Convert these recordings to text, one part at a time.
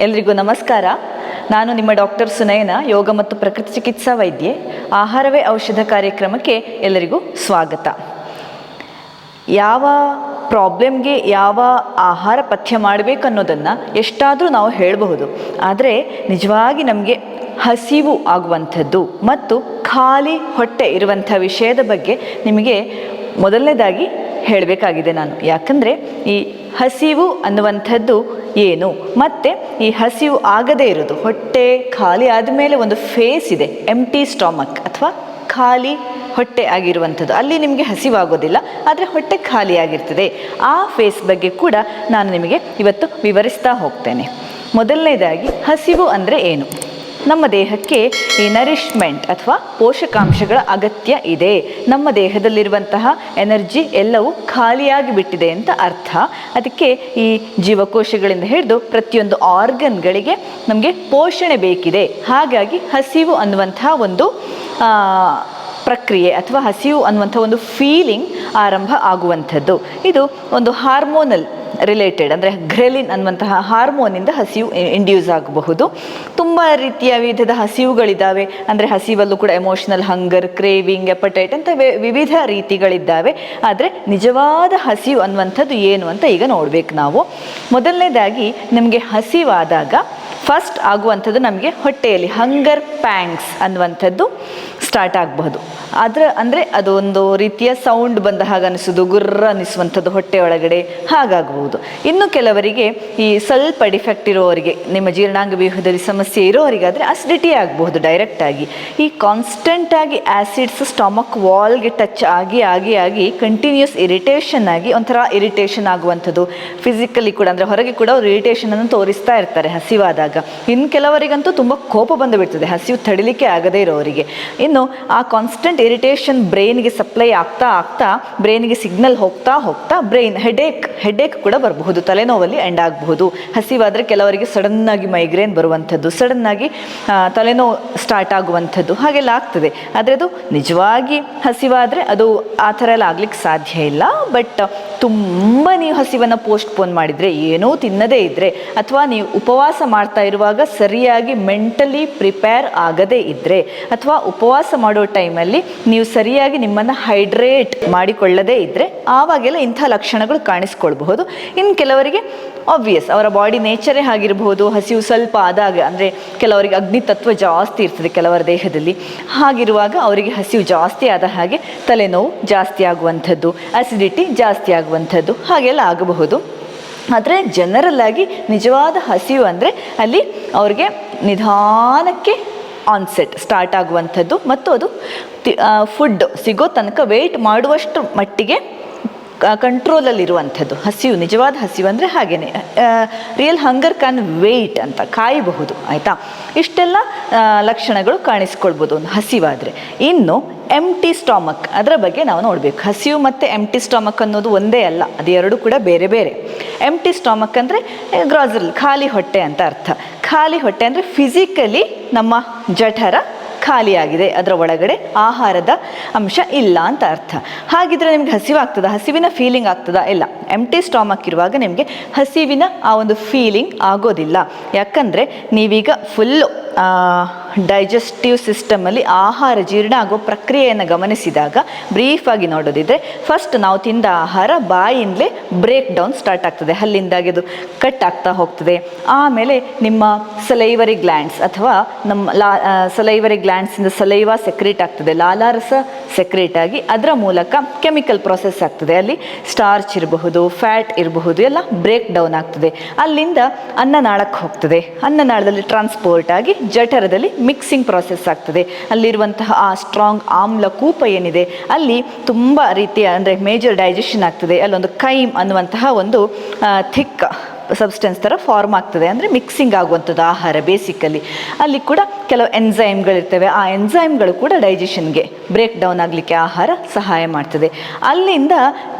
ಎಲ್ರಿಗೂ ನಮಸ್ಕಾರ. ನಾನು ನಿಮ್ಮ ಡಾಕ್ಟರ್ ಸುನಯನ, ಯೋಗ ಮತ್ತು ಪ್ರಕೃತಿ ಚಿಕಿತ್ಸಾ ವೈದ್ಯೆ. ಆಹಾರವೇ ಔಷಧ ಕಾರ್ಯಕ್ರಮಕ್ಕೆ ಎಲ್ಲರಿಗೂ ಸ್ವಾಗತ. ಯಾವ ಪ್ರಾಬ್ಲಮ್ಗೆ ಯಾವ ಆಹಾರ ಪಥ್ಯ ಮಾಡಬೇಕು ಅನ್ನೋದನ್ನು ಎಷ್ಟಾದರೂ ನಾವು ಹೇಳಬಹುದು, ಆದರೆ ನಿಜವಾಗಿ ನಮಗೆ ಹಸಿವು ಆಗುವಂಥದ್ದು ಮತ್ತು ಖಾಲಿ ಹೊಟ್ಟೆ ಇರುವಂಥ ವಿಷಯದ ಬಗ್ಗೆ ನಿಮಗೆ ಮೊದಲನೇದಾಗಿ ಹೇಳಬೇಕಾಗಿದೆ ನಾನು. ಯಾಕಂದರೆ ಈ ಹಸಿವು ಅನ್ನುವಂಥದ್ದು ಏನು, ಮತ್ತು ಈ ಹಸಿವು ಆಗದೇ ಇರೋದು, ಹೊಟ್ಟೆ ಖಾಲಿ ಆದಮೇಲೆ ಒಂದು ಫೇಸ್ ಇದೆ, ಎಂಟಿ ಸ್ಟಮಕ್ ಅಥವಾ ಖಾಲಿ ಹೊಟ್ಟೆ ಆಗಿರುವಂಥದ್ದು. ಅಲ್ಲಿ ನಿಮಗೆ ಹಸಿವಾಗೋದಿಲ್ಲ, ಆದರೆ ಹೊಟ್ಟೆ ಖಾಲಿ ಆಗಿರ್ತದೆ. ಆ ಫೇಸ್ ಬಗ್ಗೆ ಕೂಡ ನಾನು ನಿಮಗೆ ಇವತ್ತು ವಿವರಿಸ್ತಾ ಹೋಗ್ತೇನೆ. ಮೊದಲನೇದಾಗಿ ಹಸಿವು ಅಂದರೆ ಏನು? ನಮ್ಮ ದೇಹಕ್ಕೆ ಈ ನರಿಷ್ಮೆಂಟ್ ಅಥವಾ ಪೋಷಕಾಂಶಗಳ ಅಗತ್ಯ ಇದೆ. ನಮ್ಮ ದೇಹದಲ್ಲಿರುವಂತಹ ಎನರ್ಜಿ ಎಲ್ಲವೂ ಖಾಲಿಯಾಗಿ ಬಿಟ್ಟಿದೆ ಅಂತ ಅರ್ಥ. ಅದಕ್ಕೆ ಈ ಜೀವಕೋಶಗಳಿಂದ ಹಿಡಿದು ಪ್ರತಿಯೊಂದು ಆರ್ಗನ್ಗಳಿಗೆ ನಮಗೆ ಪೋಷಣೆ ಬೇಕಿದೆ. ಹಾಗಾಗಿ ಹಸಿವು ಅನ್ನುವಂತಹ ಒಂದು ಪ್ರಕ್ರಿಯೆ ಅಥವಾ ಹಸಿವು ಅನ್ನುವಂಥ ಒಂದು ಫೀಲಿಂಗ್ ಆರಂಭ ಆಗುವಂಥದ್ದು. ಇದು ಒಂದು ಹಾರ್ಮೋನಲ್ ರಿಲೇಟೆಡ್, ಅಂದರೆ ಗ್ರೆಲಿನ್ ಅನ್ನುವಂತಹ ಹಾರ್ಮೋನಿಂದ ಹಸಿವು ಇಂಡ್ಯೂಸ್ ಆಗಬಹುದು. ತುಂಬ ರೀತಿಯ ವಿಧದ ಹಸಿವುಗಳಿದ್ದಾವೆ. ಅಂದರೆ ಹಸಿವಲ್ಲೂ ಕೂಡ ಎಮೋಷನಲ್ ಹಂಗರ್, ಕ್ರೇವಿಂಗ್, ಎಪಟೈಟ್ ಅಂತ ವಿವಿಧ ರೀತಿಗಳಿದ್ದಾವೆ. ಆದರೆ ನಿಜವಾದ ಹಸಿವು ಅನ್ನುವಂಥದ್ದು ಏನು ಅಂತ ಈಗ ನೋಡಬೇಕು ನಾವು. ಮೊದಲನೇದಾಗಿ ನಮಗೆ ಹಸಿವಾದಾಗ ಫಸ್ಟ್ ಆಗುವಂಥದ್ದು ನಮಗೆ ಹೊಟ್ಟೆಯಲ್ಲಿ ಹಂಗರ್ ಪ್ಯಾಂಗ್ಸ್ ಅನ್ನುವಂಥದ್ದು ಸ್ಟಾರ್ಟ್ ಆಗಬಹುದು. ಅಂದರೆ ಅದು ಒಂದು ರೀತಿಯ ಸೌಂಡ್ ಬಂದ ಹಾಗೆ ಅನಿಸೋದು, ಗುರ್ರ ಅನ್ನಿಸುವಂಥದ್ದು ಹೊಟ್ಟೆ ಒಳಗಡೆ, ಹಾಗಾಗಬಹುದು. ಇನ್ನು ಕೆಲವರಿಗೆ ಈ ಸ್ವಲ್ಪ ಡಿಫೆಕ್ಟ್ ಇರೋವರಿಗೆ, ನಿಮ್ಮ ಜೀರ್ಣಾಂಗ ವ್ಯೂಹದಲ್ಲಿ ಸಮಸ್ಯೆ ಇರೋವರಿಗಾದರೆ ಅಸಿಡಿಟಿ ಆಗಬಹುದು ಡೈರೆಕ್ಟಾಗಿ. ಈ ಕಾನ್ಸ್ಟೆಂಟಾಗಿ ಆ್ಯಸಿಡ್ಸ್ ಸ್ಟಮಕ್ ವಾಲ್ಗೆ ಟಚ್ ಆಗಿ ಆಗಿ ಆಗಿ ಕಂಟಿನ್ಯೂಸ್ ಇರಿಟೇಷನ್ ಆಗಿ ಒಂಥರ ಇರಿಟೇಷನ್ ಆಗುವಂಥದ್ದು. ಫಿಸಿಕಲಿ ಕೂಡ, ಅಂದರೆ ಹೊರಗೆ ಕೂಡ ಅವರು ಇರಿಟೇಷನನ್ನು ತೋರಿಸ್ತಾ ಇರ್ತಾರೆ ಹಸಿವಾದಾಗ. ಇನ್ನು ಕೆಲವರಿಗಂತೂ ತುಂಬ ಕೋಪ ಬಂದು ಬಿಡ್ತದೆ ಹಸಿವು ತಡಿಲಿಕ್ಕೆ ಆಗದೇ ಇರೋವರಿಗೆ. ಇನ್ನು ಆ ಕಾನ್ಸ್ಟೆಂಟ್ ಇರಿಟೇಷನ್ ಬ್ರೈನ್ಗೆ ಸಪ್ಲೈ ಆಗ್ತಾ ಆಗ್ತಾ ಬ್ರೈನ್ಗೆ ಸಿಗ್ನಲ್ ಹೋಗ್ತಾ ಹೋಗ್ತಾ ಬ್ರೈನ್ ಹೆಡೇಕ್ ಕೂಡ ಬರಬಹುದು, ತಲೆನೋವಲ್ಲಿ ಎಂಡ್ ಆಗಬಹುದು. ಹಸಿವಾದರೆ ಕೆಲವರಿಗೆ ಸಡನ್ನಾಗಿ ಮೈಗ್ರೇನ್ ಬರುವಂಥದ್ದು, ಸಡನ್ನಾಗಿ ತಲೆನೋವು ಸ್ಟಾರ್ಟ್ ಆಗುವಂಥದ್ದು, ಹಾಗೆಲ್ಲ ಆಗ್ತದೆ. ಆದರೆ ಅದು ನಿಜವಾಗಿ ಹಸಿವಾದರೆ ಅದು ಆ ಥರ ಎಲ್ಲ ಆಗ್ಲಿಕ್ಕೆ ಸಾಧ್ಯ ಇಲ್ಲ. ಬಟ್ ತುಂಬ ನೀವು ಹಸಿವನ್ನು ಪೋಸ್ಟ್ಪೋನ್ ಮಾಡಿದರೆ, ಏನೂ ತಿನ್ನದೇ ಇದ್ದರೆ, ಅಥವಾ ನೀವು ಉಪವಾಸ ಮಾಡ್ತಾ ಇರುವಾಗ ಸರಿಯಾಗಿ ಮೆಂಟಲಿ ಪ್ರಿಪೇರ್ ಆಗದೇ ಇದ್ದರೆ, ಅಥವಾ ಉಪವಾಸ ಮಾಡೋ ಟೈಮಲ್ಲಿ ನೀವು ಸರಿಯಾಗಿ ನಿಮ್ಮನ್ನು ಹೈಡ್ರೇಟ್ ಮಾಡಿಕೊಳ್ಳದೇ ಇದ್ದರೆ, ಆವಾಗೆಲ್ಲ ಇಂಥ ಲಕ್ಷಣಗಳು ಕಾಣಿಸ್ಕೊಳ್ಬಹುದು. ಇನ್ನು ಕೆಲವರಿಗೆ ಆಬ್ವಿಯಸ್ ಅವರ ಬಾಡಿ ನೇಚರೇ ಆಗಿರಬಹುದು. ಹಸಿವು ಸ್ವಲ್ಪ ಆದಾಗ, ಅಂದರೆ ಕೆಲವರಿಗೆ ಅಗ್ನಿತತ್ವ ಜಾಸ್ತಿ ಇರ್ತದೆ ಕೆಲವರ ದೇಹದಲ್ಲಿ, ಹಾಗಿರುವಾಗ ಅವರಿಗೆ ಹಸಿವು ಜಾಸ್ತಿ ಆದ ಹಾಗೆ ತಲೆನೋವು ಜಾಸ್ತಿ ಆಗುವಂಥದ್ದು, ಅಸಿಡಿಟಿ ಜಾಸ್ತಿ ಆಗುವಂಥದ್ದು, ಹಾಗೆಲ್ಲ ಆಗಬಹುದು. ಆದರೆ ಜನರಲ್ ಆಗಿ ನಿಜವಾದ ಹಸಿವು ಅಂದರೆ ಅಲ್ಲಿ ಅವ್ರಿಗೆ ನಿಧಾನಕ್ಕೆ ಆನ್ಸೆಟ್ ಸ್ಟಾರ್ಟ್ ಆಗುವಂಥದ್ದು, ಮತ್ತು ಅದು ಫುಡ್ ಸಿಗೋ ತನಕ ವೆಯ್ಟ್ ಮಾಡುವಷ್ಟು ಮಟ್ಟಿಗೆ ಕಂಟ್ರೋಲಲ್ಲಿರುವಂಥದ್ದು ಹಸಿವು. ನಿಜವಾದ ಹಸಿವು ಅಂದರೆ ಹಾಗೇನೆ, ರಿಯಲ್ ಹಂಗರ್ ಕ್ಯಾನ್ ವೆಯ್ಟ್ ಅಂತ ಕಾಯಬಹುದು. ಆಯಿತಾ? ಇಷ್ಟೆಲ್ಲ ಲಕ್ಷಣಗಳು ಕಾಣಿಸ್ಕೊಳ್ಬೋದು ಒಂದು ಹಸಿವಾದರೆ. ಇನ್ನು ಎಂಟಿ ಸ್ಟಮಕ್, ಅದರ ಬಗ್ಗೆ ನಾವು ನೋಡಬೇಕು. ಹಸಿವು ಮತ್ತು ಎಂಟಿ ಸ್ಟಮಕ್ ಅನ್ನೋದು ಒಂದೇ ಅಲ್ಲ, ಅದು ಎರಡು ಕೂಡ ಬೇರೆ ಬೇರೆ. ಎಂಟಿ ಸ್ಟಮಕ್ ಅಂದರೆ ಗ್ರಾಸರಲ್, ಖಾಲಿ ಹೊಟ್ಟೆ ಅಂತ ಅರ್ಥ. ಖಾಲಿ ಹೊಟ್ಟೆ ಅಂದರೆ ಫಿಸಿಕಲಿ ನಮ್ಮ ಜಠರ ಖಾಲಿಯಾಗಿದೆ, ಅದರ ಒಳಗಡೆ ಆಹಾರದ ಅಂಶ ಇಲ್ಲ ಅಂತ ಅರ್ಥ. ಹಾಗಿದ್ರೆ ನಿಮ್ಗೆ ಹಸಿವಾಗ್ತದ? ಹಸಿವಿನ ಫೀಲಿಂಗ್ ಆಗ್ತದಾ? ಇಲ್ಲ. ಎಂಟಿ ಸ್ಟಮಕ್ ಇರುವಾಗ ನಿಮಗೆ ಹಸಿವಿನ ಆ ಒಂದು ಫೀಲಿಂಗ್ ಆಗೋದಿಲ್ಲ. ಯಾಕಂದರೆ ನೀವೀಗ ಫುಲ್ಲು ಡೈಜೆಸ್ಟಿವ್ ಸಿಸ್ಟಮಲ್ಲಿ ಆಹಾರ ಜೀರ್ಣ ಆಗೋ ಪ್ರಕ್ರಿಯೆಯನ್ನು ಗಮನಿಸಿದಾಗ, ಬ್ರೀಫಾಗಿ ನೋಡೋದಿದ್ರೆ, ಫಸ್ಟ್ ನಾವು ತಿಂದ ಆಹಾರ ಬಾಯಿಂದಲೇ ಬ್ರೇಕ್ ಡೌನ್ ಸ್ಟಾರ್ಟ್ ಆಗ್ತದೆ, ಹಲ್ಲಿಂದಾಗಿ ಅದು ಕಟ್ ಆಗ್ತಾ ಹೋಗ್ತದೆ. ಆಮೇಲೆ ನಿಮ್ಮ ಸಲೈವರಿ ಗ್ಲ್ಯಾಂಡ್ಸ್ ಅಥವಾ ನಮ್ಮ ಸಲೈವರಿ ಗ್ಲ್ಯಾಂಡ್ಸಿಂದ ಸಲೈವಾ ಸೆಕ್ರೇಟ್ ಆಗ್ತದೆ, ಲಾಲಾರಸ ಸೆಕ್ರೇಟ್ ಆಗಿ ಅದರ ಮೂಲಕ ಕೆಮಿಕಲ್ ಪ್ರೊಸೆಸ್ ಆಗ್ತದೆ. ಅಲ್ಲಿ ಸ್ಟಾರ್ಚ್ ಇರಬಹುದು, ಫ್ಯಾಟ್ ಇರಬಹುದು, ಎಲ್ಲ ಬ್ರೇಕ್ ಡೌನ್ ಆಗ್ತದೆ. ಅಲ್ಲಿಂದ ಅನ್ನನಾಳಕ್ಕೆ ಹೋಗ್ತದೆ, ಅನ್ನನಾಳದಲ್ಲಿ ಟ್ರಾನ್ಸ್ಪೋರ್ಟ್ ಆಗಿ ಜಠರದಲ್ಲಿ ಮಿಕ್ಸಿಂಗ್ ಪ್ರಾಸೆಸ್ ಆಗ್ತದೆ. ಅಲ್ಲಿರುವಂತಹ ಆ ಸ್ಟ್ರಾಂಗ್ ಆಮ್ಲ ಕೂಪ ಏನಿದೆ, ಅಲ್ಲಿ ತುಂಬ ರೀತಿಯ, ಅಂದರೆ ಮೇಜರ್ ಡೈಜೆಷನ್ ಆಗ್ತದೆ. ಅಲ್ಲೊಂದು ಕೈಮ್ ಅನ್ನುವಂತಹ ಒಂದು ಥಿಕ್ ಸಬ್ಸ್ಟೆನ್ಸ್ ಥರ ಫಾರ್ಮ್ ಆಗ್ತದೆ, ಅಂದರೆ ಮಿಕ್ಸಿಂಗ್ ಆಗುವಂಥದ್ದು ಆಹಾರ ಬೇಸಿಕಲಿ. ಅಲ್ಲಿ ಕೂಡ ಕೆಲವು ಎನ್ಸೈಮ್ಗಳಿರ್ತವೆ, ಆ ಎನ್ಸೈಮ್ಗಳು ಕೂಡ ಡೈಜೆಷನ್ಗೆ ಬ್ರೇಕ್ ಡೌನ್ ಆಗಲಿಕ್ಕೆ ಆಹಾರ ಸಹಾಯ ಮಾಡ್ತದೆ. ಅಲ್ಲಿಂದ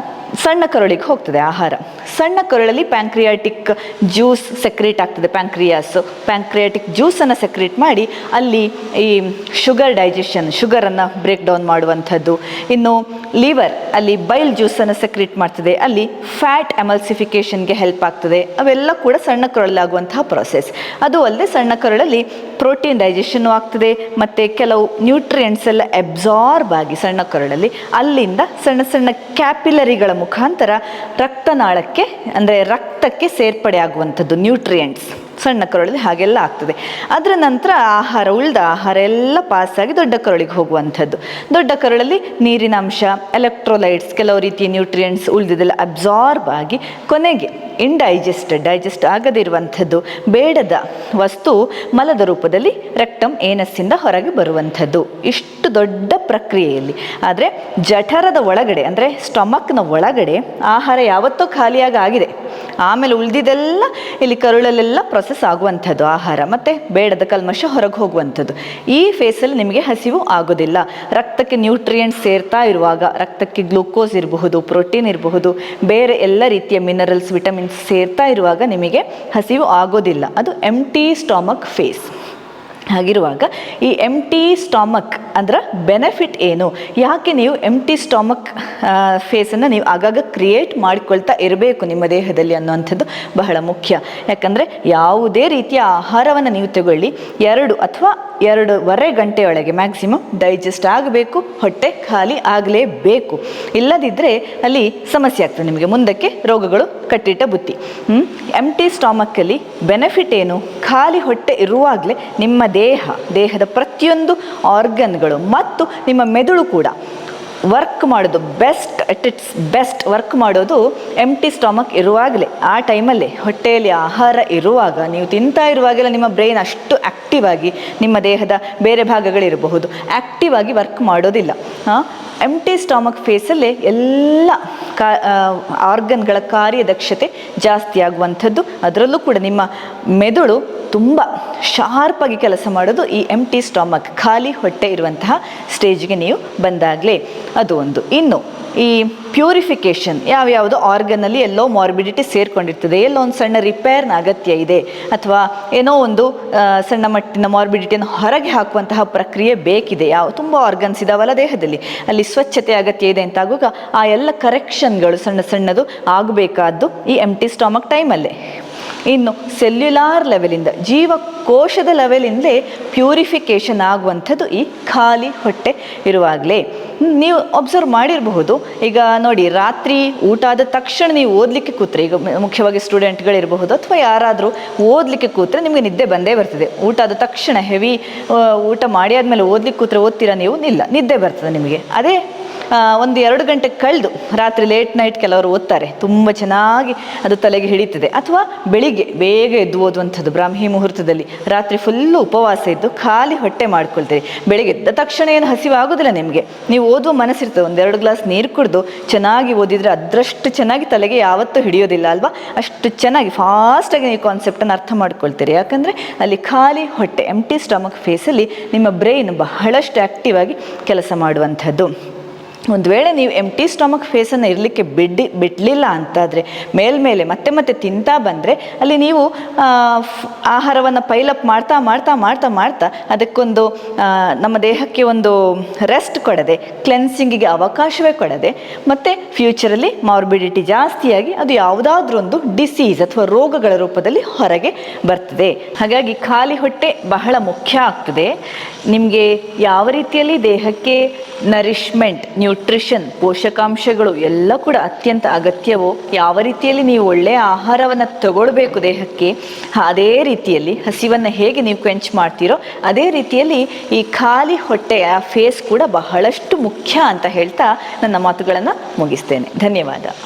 ಸಣ್ಣ ಕರುಳಿಗೆ ಹೋಗ್ತದೆ ಆಹಾರ. ಸಣ್ಣ ಕರುಳಲ್ಲಿ ಪ್ಯಾಂಕ್ರಿಯಾಟಿಕ್ ಜ್ಯೂಸ್ ಸೆಕ್ರೇಟ್ ಆಗ್ತದೆ. ಪ್ಯಾಂಕ್ರಿಯಾಟಿಕ್ ಜ್ಯೂಸನ್ನು ಸೆಕ್ರೇಟ್ ಮಾಡಿ ಅಲ್ಲಿ ಈ ಶುಗರನ್ನು ಬ್ರೇಕ್ ಡೌನ್ ಮಾಡುವಂಥದ್ದು. ಇನ್ನು ಲಿವರ್ ಅಲ್ಲಿ ಬೈಲ್ ಜ್ಯೂಸನ್ನು ಸೆಕ್ರೇಟ್ ಮಾಡ್ತದೆ, ಅಲ್ಲಿ ಫ್ಯಾಟ್ ಎಮಲ್ಸಿಫಿಕೇಷನ್ಗೆ ಹೆಲ್ಪ್ ಆಗ್ತದೆ. ಅವೆಲ್ಲ ಕೂಡ ಸಣ್ಣ ಕರುಳಲ್ಲಿ ಆಗುವಂತಹ ಪ್ರೊಸೆಸ್. ಅದು ಅಲ್ಲದೆ ಸಣ್ಣ ಕರುಳಲ್ಲಿ ಪ್ರೋಟೀನ್ ಡೈಜೆಷನ್ನು ಆಗ್ತದೆ, ಮತ್ತು ಕೆಲವು ನ್ಯೂಟ್ರಿಯೆಂಟ್ಸ್ ಎಲ್ಲ ಅಬ್ಸಾರ್ಬ್ ಆಗಿ ಸಣ್ಣ ಕರುಳಲ್ಲಿ ಅಲ್ಲಿಂದ ಸಣ್ಣ ಸಣ್ಣ ಕ್ಯಾಪಿಲರಿಗಳ ಮುಖಾಂತರ ರಕ್ತನಾಳಕ್ಕೆ ಅಂದರೆ ರಕ್ತಕ್ಕೆ ಸೇರ್ಪಡೆ ಆಗುವಂಥದ್ದು ನ್ಯೂಟ್ರಿಯೆಂಟ್ಸ್ ಸಣ್ಣ ಕರುಳಲ್ಲಿ ಹಾಗೆಲ್ಲ ಆಗ್ತದೆ. ಅದರ ನಂತರ ಉಳಿದ ಆಹಾರ ಎಲ್ಲ ಪಾಸಾಗಿ ದೊಡ್ಡ ಕರುಳಿಗೆ ಹೋಗುವಂಥದ್ದು. ದೊಡ್ಡ ಕರುಳಲ್ಲಿ ನೀರಿನ ಅಂಶ, ಎಲೆಕ್ಟ್ರೋಲೈಟ್ಸ್, ಕೆಲವು ರೀತಿಯ ನ್ಯೂಟ್ರಿಯೆಂಟ್ಸ್ ಉಳಿದಿದ್ದೆಲ್ಲ ಅಬ್ಸಾರ್ಬ್ ಆಗಿ ಕೊನೆಗೆ ಡೈಜೆಸ್ಟ್ ಆಗದಿರುವಂಥದ್ದು ಬೇಡದ ವಸ್ತು ಮಲದ ರೂಪದಲ್ಲಿ ರೆಕ್ಟಮ್ ಏನಸ್ಸಿಂದ ಹೊರಗೆ ಬರುವಂಥದ್ದು. ಇಷ್ಟು ದೊಡ್ಡ ಪ್ರಕ್ರಿಯೆಯಲ್ಲಿ ಆದರೆ ಜಠರದ ಒಳಗಡೆ ಅಂದರೆ ಸ್ಟಮಕ್ನ ಒಳಗಡೆ ಆಹಾರ ಯಾವತ್ತೋ ಖಾಲಿಯಾಗಿ ಆಗಿದೆ, ಆಮೇಲೆ ಉಳಿದಿದ್ದೆಲ್ಲ ಇಲ್ಲಿ ಕರುಳಲ್ಲೆಲ್ಲ ಪ್ರೊಸೆಸ್ ಆಗುವಂಥದ್ದು ಆಹಾರ, ಮತ್ತು ಬೇಡದ ಕಲ್ಮಶ ಹೊರಗೆ ಹೋಗುವಂಥದ್ದು. ಈ ಫೇಸಲ್ಲಿ ನಿಮಗೆ ಹಸಿವು ಆಗೋದಿಲ್ಲ. ರಕ್ತಕ್ಕೆ ನ್ಯೂಟ್ರಿಯೆಂಟ್ಸ್ ಸೇರ್ತಾ ಇರುವಾಗ, ರಕ್ತಕ್ಕೆ ಗ್ಲೂಕೋಸ್ ಇರಬಹುದು, ಪ್ರೋಟೀನ್ ಇರಬಹುದು, ಬೇರೆ ಎಲ್ಲ ರೀತಿಯ ಮಿನರಲ್ಸ್, ವಿಟಮಿನ್ಸ್ ಸೇರ್ತಾ ಇರುವಾಗ ನಿಮಗೆ ಹಸಿವು ಆಗೋದಿಲ್ಲ. ಅದು ಎಂಟಿ ಸ್ಟಮಕ್ ಫೇಸ್. ಹಾಗಿರುವಾಗ ಈ ಎಂಟಿ ಸ್ಟಮಕ್ ಅಂದ್ರೆ ಬೆನಿಫಿಟ್ ಏನು, ಯಾಕೆ ನೀವು ಎಂಟಿ ಸ್ಟಮಕ್ ಫೇಸನ್ನು ನೀವು ಆಗಾಗ ಕ್ರಿಯೇಟ್ ಮಾಡಿಕೊಳ್ತಾ ಇರಬೇಕು ನಿಮ್ಮ ದೇಹದಲ್ಲಿ ಅನ್ನುವಂಥದ್ದು ಬಹಳ ಮುಖ್ಯ. ಯಾಕಂದರೆ ಯಾವುದೇ ರೀತಿಯ ಆಹಾರವನ್ನು ನೀವು ತಗೊಳ್ಳಿ 2 ಅಥವಾ 2.5 ಗಂಟೆಯೊಳಗೆ ಮ್ಯಾಕ್ಸಿಮಮ್ ಡೈಜೆಸ್ಟ್ ಆಗಬೇಕು, ಹೊಟ್ಟೆ ಖಾಲಿ ಆಗಲೇಬೇಕು. ಇಲ್ಲದಿದ್ದರೆ ಅಲ್ಲಿ ಸಮಸ್ಯೆ ಆಗ್ತದೆ ನಿಮಗೆ, ಮುಂದಕ್ಕೆ ರೋಗಗಳು ಕಟ್ಟಿಟ್ಟ ಬುತ್ತಿ. ಎಂಟಿ ಸ್ಟಮಕ್ಕಲ್ಲಿ ಬೆನಿಫಿಟ್ ಏನು, ಖಾಲಿ ಹೊಟ್ಟೆ ಇರುವಾಗಲೇ ನಿಮ್ಮ ದೇಹದ ಪ್ರತಿಯೊಂದು ಆರ್ಗನ್ಗಳು ಮತ್ತು ನಿಮ್ಮ ಮೆದುಳು ಕೂಡ ವರ್ಕ್ ಮಾಡೋದು ಬೆಸ್ಟ್ ವರ್ಕ್ ಮಾಡೋದು ಎಂಟಿ ಸ್ಟಮಕ್ ಇರುವಾಗಲೇ. ಆ ಟೈಮಲ್ಲೇ ಹೊಟ್ಟೆಯಲ್ಲಿ ಆಹಾರ ಇರುವಾಗ ನೀವು ತಿಂತಾ ಇರುವಾಗೆಲ್ಲ ನಿಮ್ಮ ಬ್ರೈನ್ ಅಷ್ಟು ಆ್ಯಕ್ಟಿವ್ ಆಗಿ, ನಿಮ್ಮ ದೇಹದ ಬೇರೆ ಭಾಗಗಳಿರಬಹುದು ಆ್ಯಕ್ಟಿವ್ ಆಗಿ ವರ್ಕ್ ಮಾಡೋದಿಲ್ಲ. ಎಂಟಿ ಸ್ಟಮಕ್ ಫೇಸಲ್ಲೇ ಎಲ್ಲ ಆರ್ಗನ್ಗಳ ಕಾರ್ಯದಕ್ಷತೆ ಜಾಸ್ತಿ ಆಗುವಂಥದ್ದು. ಅದರಲ್ಲೂ ಕೂಡ ನಿಮ್ಮ ಮೆದುಳು ತುಂಬ ಶಾರ್ಪಾಗಿ ಕೆಲಸ ಮಾಡೋದು ಈ ಎಂಟಿ ಸ್ಟಮಕ್, ಖಾಲಿ ಹೊಟ್ಟೆ ಇರುವಂತಹ ಸ್ಟೇಜ್ಗೆ ನೀವು ಬಂದಾಗಲೇ. ಅದು ಒಂದು. ಇನ್ನು ಈ ಪ್ಯೂರಿಫಿಕೇಷನ್, ಯಾವ್ಯಾವುದು ಆರ್ಗನಲ್ಲಿ ಎಲ್ಲೋ ಮಾರ್ಬಿಡಿಟಿ ಸೇರಿಕೊಂಡಿರ್ತದೆ, ಎಲ್ಲೋ ಒಂದು ಸಣ್ಣ ರಿಪೇರ್ನ ಅಗತ್ಯ ಇದೆ, ಅಥವಾ ಏನೋ ಒಂದು ಸಣ್ಣ ಮಟ್ಟಿನ ಮಾರ್ಬಿಡಿಟಿಯನ್ನು ಹೊರಗೆ ಹಾಕುವಂತಹ ಪ್ರಕ್ರಿಯೆ ಬೇಕಿದೆ, ತುಂಬ ಆರ್ಗನ್ಸ್ ಇದಾವಲ್ಲ ದೇಹದಲ್ಲಿ, ಅಲ್ಲಿ ಸ್ವಚ್ಛತೆ ಅಗತ್ಯ ಇದೆ ಅಂತಾಗುವಾಗ ಆ ಎಲ್ಲ ಕರೆಕ್ಷನ್ಗಳು ಸಣ್ಣದು ಆಗಬೇಕಾದ್ದು ಈ ಎಂಟಿ ಸ್ಟಮಕ್ ಟೈಮಲ್ಲೇ. ಇನ್ನು ಸೆಲ್ಯುಲಾರ್ ಲೆವೆಲಿಂದ, ಜೀವಕೋಶದ ಲೆವೆಲಿಂದಲೇ ಪ್ಯೂರಿಫಿಕೇಷನ್ ಆಗುವಂಥದ್ದು ಈ ಖಾಲಿ ಹೊಟ್ಟೆ ಇರುವಾಗಲೇ. ನೀವು ಅಬ್ಸರ್ವ್ ಮಾಡಿರಬಹುದು, ಈಗ ನೋಡಿ ರಾತ್ರಿ ಊಟ ಆದ ತಕ್ಷಣ ನೀವು ಓದಲಿಕ್ಕೆ ಕೂತ್ರೆ, ಈಗ ಮುಖ್ಯವಾಗಿ ಸ್ಟೂಡೆಂಟ್ಗಳಿರಬಹುದು ಅಥವಾ ಯಾರಾದರೂ ಓದಲಿಕ್ಕೆ ಕೂತ್ರೆ ನಿಮಗೆ ನಿದ್ದೆ ಬಂದೇ ಬರ್ತದೆ. ಊಟ ಆದ ತಕ್ಷಣ ಹೆವಿ ಊಟ ಮಾಡಿ ಆದಮೇಲೆ ಓದಲಿಕ್ಕೆ ಕೂತ್ರೆ ಓದ್ತೀರಾ ನೀವು? ಇಲ್ಲ, ನಿದ್ದೆ ಬರ್ತದೆ ನಿಮಗೆ. ಅದೇ 1-2 ಗಂಟೆ ಕಳೆದು ರಾತ್ರಿ ಲೇಟ್ ನೈಟ್ ಕೆಲವರು ಓದ್ತಾರೆ, ತುಂಬ ಚೆನ್ನಾಗಿ ಅದು ತಲೆಗೆ ಹಿಡಿತದೆ. ಅಥವಾ ಬೆಳಿಗ್ಗೆ ಬೇಗ ಎದ್ದು ಓದುವಂಥದ್ದು, ಬ್ರಾಹ್ಮಿ ಮುಹೂರ್ತದಲ್ಲಿ ರಾತ್ರಿ ಫುಲ್ಲು ಉಪವಾಸ ಇದ್ದು ಖಾಲಿ ಹೊಟ್ಟೆ ಮಾಡ್ಕೊಳ್ತೀರಿ. ಬೆಳಿಗ್ಗೆ ಎದ್ದ ತಕ್ಷಣ ಏನು ಹಸಿವಾಗೋದಿಲ್ಲ ನಿಮಗೆ, ನೀವು ಓದುವ ಮನಸ್ಸಿರ್ತದೆ. 1-2 ಗ್ಲಾಸ್ ನೀರು ಕುಡಿದು ಚೆನ್ನಾಗಿ ಓದಿದರೆ ಅದರಷ್ಟು ಚೆನ್ನಾಗಿ ತಲೆಗೆ ಯಾವತ್ತೂ ಹಿಡಿಯೋದಿಲ್ಲ ಅಲ್ವಾ? ಅಷ್ಟು ಚೆನ್ನಾಗಿ ಫಾಸ್ಟಾಗಿ ನೀವು ಕಾನ್ಸೆಪ್ಟನ್ನು ಅರ್ಥ ಮಾಡ್ಕೊಳ್ತೀರಿ. ಯಾಕಂದರೆ ಅಲ್ಲಿ ಖಾಲಿ ಹೊಟ್ಟೆ, ಎಂಟಿ ಸ್ಟಮಕ್ ಫೇಸಲ್ಲಿ ನಿಮ್ಮ ಬ್ರೈನ್ ಬಹಳಷ್ಟು ಆ್ಯಕ್ಟಿವ್ ಆಗಿ ಕೆಲಸ ಮಾಡುವಂಥದ್ದು. ಒಂದು ವೇಳೆ ನೀವು ಎಂಟಿ ಸ್ಟಮಕ್ ಫೇಸನ್ನು ಇರಲಿಕ್ಕೆ ಬಿಡಲಿಲ್ಲ ಅಂತಾದರೆ, ಮೇಲ್ಮೇಲೆ ಮತ್ತೆ ತಿಂತಾ ಬಂದರೆ ಅಲ್ಲಿ ನೀವು ಆಹಾರವನ್ನು ಪೈಲಪ್ ಮಾಡ್ತಾ ಅದಕ್ಕೊಂದು ನಮ್ಮ ದೇಹಕ್ಕೆ ಒಂದು ರೆಸ್ಟ್ ಕೊಡದೆ, ಕ್ಲೆನ್ಸಿಂಗಿಗೆ ಅವಕಾಶವೇ ಕೊಡದೆ, ಮತ್ತು ಫ್ಯೂಚರಲ್ಲಿ ಮಾರ್ಬಿಡಿಟಿ ಜಾಸ್ತಿಯಾಗಿ ಅದು ಯಾವುದಾದ್ರೂ ಒಂದು ಡಿಸೀಸ್ ಅಥವಾ ರೋಗಗಳ ರೂಪದಲ್ಲಿ ಹೊರಗೆ ಬರ್ತದೆ. ಹಾಗಾಗಿ ಖಾಲಿ ಹೊಟ್ಟೆ ಬಹಳ ಮುಖ್ಯ ಆಗ್ತದೆ. ನಿಮಗೆ ಯಾವ ರೀತಿಯಲ್ಲಿ ದೇಹಕ್ಕೆ ನರಿಶ್ಮೆಂಟ್, ನ್ಯೂಟ್ರಿಷನ್, ಪೋಷಕಾಂಶಗಳು ಎಲ್ಲ ಕೂಡ ಅತ್ಯಂತ ಅಗತ್ಯವೋ, ಯಾವ ರೀತಿಯಲ್ಲಿ ನೀವು ಒಳ್ಳೆಯ ಆಹಾರವನ್ನು ತಗೊಳ್ಬೇಕು ದೇಹಕ್ಕೆ, ಅದೇ ರೀತಿಯಲ್ಲಿ ಹಸಿವನ್ನು ಹೇಗೆ ನೀವು ಕ್ವೆಂಚ್ ಮಾಡ್ತೀರೋ ಅದೇ ರೀತಿಯಲ್ಲಿ ಈ ಖಾಲಿ ಹೊಟ್ಟೆಯ ಫೇಸ್ ಕೂಡ ಬಹಳಷ್ಟು ಮುಖ್ಯ ಅಂತ ಹೇಳ್ತಾ ನನ್ನ ಮಾತುಗಳನ್ನು ಮುಗಿಸ್ತೇನೆ. ಧನ್ಯವಾದ.